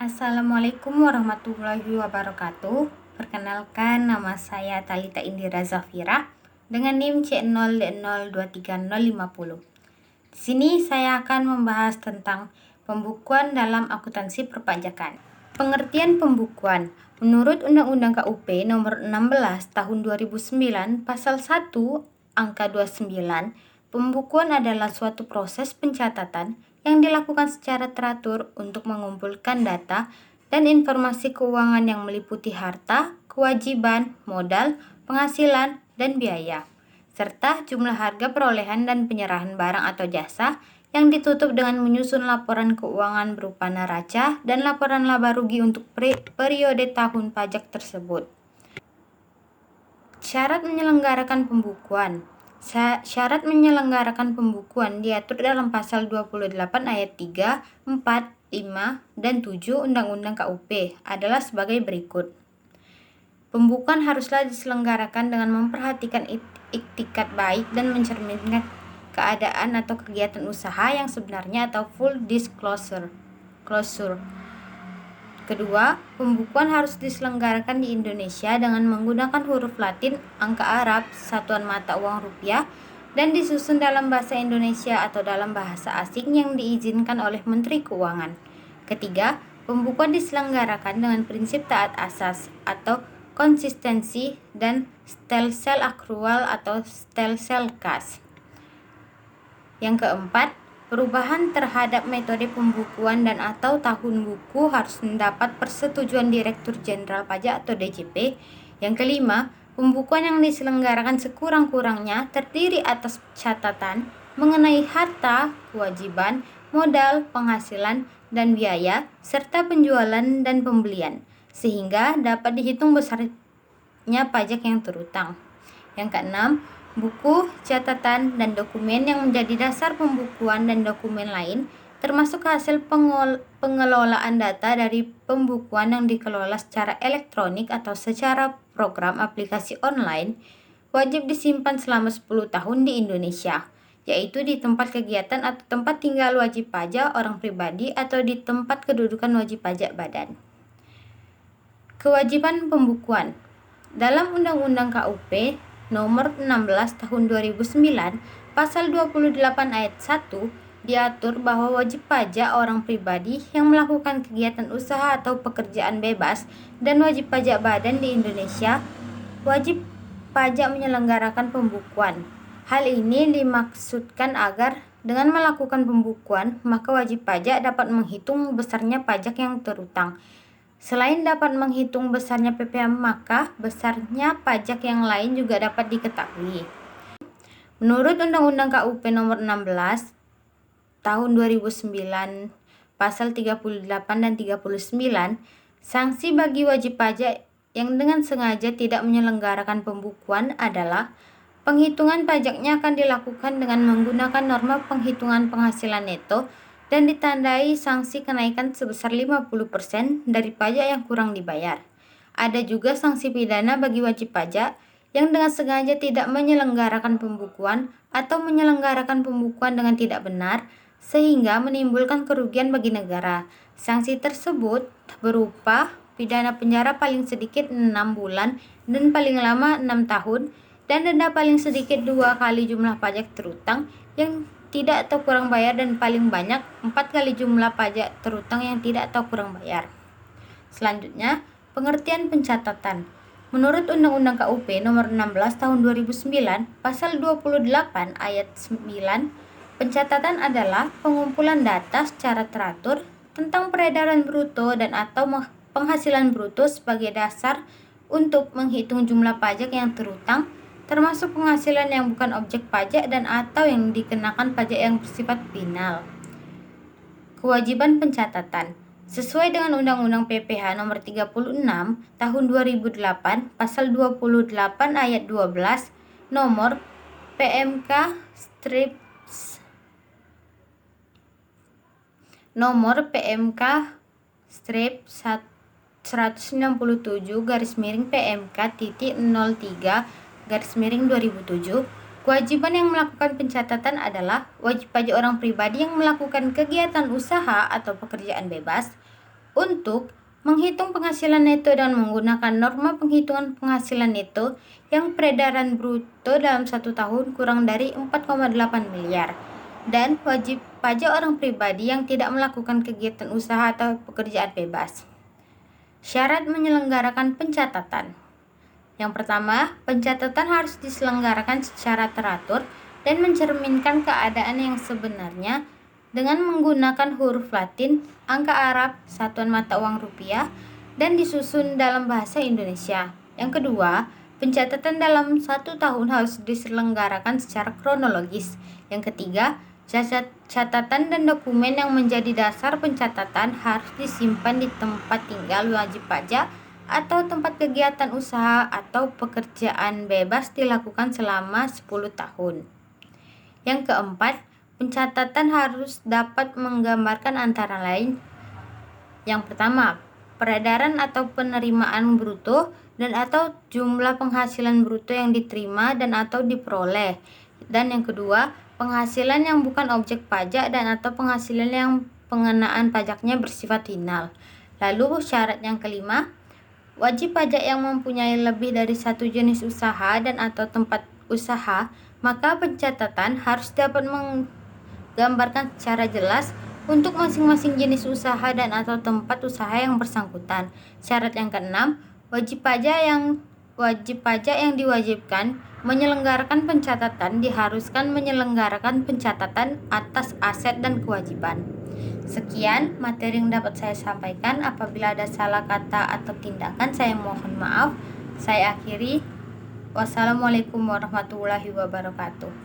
Assalamualaikum warahmatullahi wabarakatuh. Perkenalkan, nama saya Talita Indira Zafira dengan NIM C0D023050. Di sini saya akan membahas tentang pembukuan dalam akuntansi perpajakan. Pengertian pembukuan. Menurut Undang-Undang KUP Nomor 16 Tahun 2009 Pasal 1 Angka 29, pembukuan adalah suatu proses pencatatan yang dilakukan secara teratur untuk mengumpulkan data dan informasi keuangan yang meliputi harta, kewajiban, modal, penghasilan, dan biaya, serta jumlah harga perolehan dan penyerahan barang atau jasa yang ditutup dengan menyusun laporan keuangan berupa neraca dan laporan laba rugi untuk periode tahun pajak tersebut. Syarat menyelenggarakan pembukuan. Syarat menyelenggarakan pembukuan diatur dalam pasal 28 ayat 3, 4, 5, dan 7 Undang-Undang KUP adalah sebagai berikut. Pembukuan haruslah diselenggarakan dengan memperhatikan iktikat baik dan mencerminkan keadaan atau kegiatan usaha yang sebenarnya atau full disclosure. Kedua, pembukuan harus diselenggarakan di Indonesia dengan menggunakan huruf Latin, angka Arab, satuan mata uang rupiah, dan disusun dalam bahasa Indonesia atau dalam bahasa asing yang diizinkan oleh Menteri Keuangan. Ketiga, pembukuan diselenggarakan dengan prinsip taat asas atau konsistensi dan stelsel akrual atau stelsel kas. Yang keempat, perubahan terhadap metode pembukuan dan atau tahun buku harus mendapat persetujuan Direktur Jenderal Pajak atau DJP. Yang kelima, pembukuan yang diselenggarakan sekurang-kurangnya terdiri atas catatan mengenai harta, kewajiban, modal, penghasilan, dan biaya, serta penjualan dan pembelian, sehingga dapat dihitung besarnya pajak yang terutang. Yang keenam, buku, catatan, dan dokumen yang menjadi dasar pembukuan dan dokumen lain, termasuk hasil pengelolaan data dari pembukuan yang dikelola secara elektronik atau secara program aplikasi online, wajib disimpan selama 10 tahun di Indonesia, yaitu di tempat kegiatan atau tempat tinggal wajib pajak orang pribadi atau di tempat kedudukan wajib pajak badan. Kewajiban pembukuan. Dalam Undang-Undang KUP Nomor 16 Tahun 2009, Pasal 28 ayat 1 diatur bahwa wajib pajak orang pribadi yang melakukan kegiatan usaha atau pekerjaan bebas dan wajib pajak badan di Indonesia wajib pajak menyelenggarakan pembukuan. Hal ini dimaksudkan agar dengan melakukan pembukuan, maka wajib pajak dapat menghitung besarnya pajak yang terutang. Selain dapat menghitung besarnya PPh, maka besarnya pajak yang lain juga dapat diketahui. Menurut Undang-Undang KUP Nomor 16 Tahun 2009 Pasal 38 dan 39, sanksi bagi wajib pajak yang dengan sengaja tidak menyelenggarakan pembukuan adalah penghitungan pajaknya akan dilakukan dengan menggunakan norma penghitungan penghasilan neto dan ditandai sanksi kenaikan sebesar 50% dari pajak yang kurang dibayar. Ada juga sanksi pidana bagi wajib pajak yang dengan sengaja tidak menyelenggarakan pembukuan atau menyelenggarakan pembukuan dengan tidak benar sehingga menimbulkan kerugian bagi negara. Sanksi tersebut berupa pidana penjara paling sedikit 6 bulan dan paling lama 6 tahun dan denda paling sedikit 2 kali jumlah pajak terutang yang tidak atau kurang bayar dan paling banyak 4 kali jumlah pajak terutang yang tidak atau kurang bayar. Selanjutnya, pengertian pencatatan. Menurut Undang-Undang KUP Nomor 16 Tahun 2009, Pasal 28 ayat 9, pencatatan adalah pengumpulan data secara teratur tentang peredaran bruto dan atau penghasilan bruto sebagai dasar untuk menghitung jumlah pajak yang terutang, termasuk penghasilan yang bukan objek pajak dan atau yang dikenakan pajak yang bersifat final. Kewajiban pencatatan. Sesuai dengan Undang-Undang PPh Nomor 36 Tahun 2008 Pasal 28 ayat 12 Nomor PMK strip 197/PMK-03/2007, kewajiban yang melakukan pencatatan adalah wajib pajak orang pribadi yang melakukan kegiatan usaha atau pekerjaan bebas, Untuk menghitung penghasilan neto dan menggunakan norma penghitungan penghasilan neto yang peredaran bruto dalam 1 tahun kurang dari 4,8 miliar dan wajib pajak orang pribadi yang tidak melakukan kegiatan usaha atau pekerjaan bebas. Syarat menyelenggarakan pencatatan. Yang pertama, pencatatan harus diselenggarakan secara teratur dan mencerminkan keadaan yang sebenarnya dengan menggunakan huruf Latin, angka Arab, satuan mata uang rupiah, dan disusun dalam bahasa Indonesia. Yang kedua, pencatatan dalam 1 tahun harus diselenggarakan secara kronologis. Yang ketiga, catatan dan dokumen yang menjadi dasar pencatatan harus disimpan di tempat tinggal wajib pajak atau tempat kegiatan usaha atau pekerjaan bebas dilakukan selama 10 tahun. Yang keempat, pencatatan harus dapat menggambarkan antara lain yang pertama, peredaran atau penerimaan bruto dan atau jumlah penghasilan bruto yang diterima dan atau diperoleh. Dan yang kedua, penghasilan yang bukan objek pajak dan atau penghasilan yang pengenaan pajaknya bersifat final. Lalu syarat yang kelima, wajib pajak yang mempunyai lebih dari satu jenis usaha dan atau tempat usaha, maka pencatatan harus dapat menggambarkan secara jelas untuk masing-masing jenis usaha dan atau tempat usaha yang bersangkutan. Syarat yang keenam, wajib pajak yang diwajibkan menyelenggarakan pencatatan diharuskan menyelenggarakan pencatatan atas aset dan kewajiban. Sekian materi yang dapat saya sampaikan. Apabila ada salah kata atau tindakan, saya mohon maaf. Saya akhiri. Wassalamualaikum warahmatullahi wabarakatuh.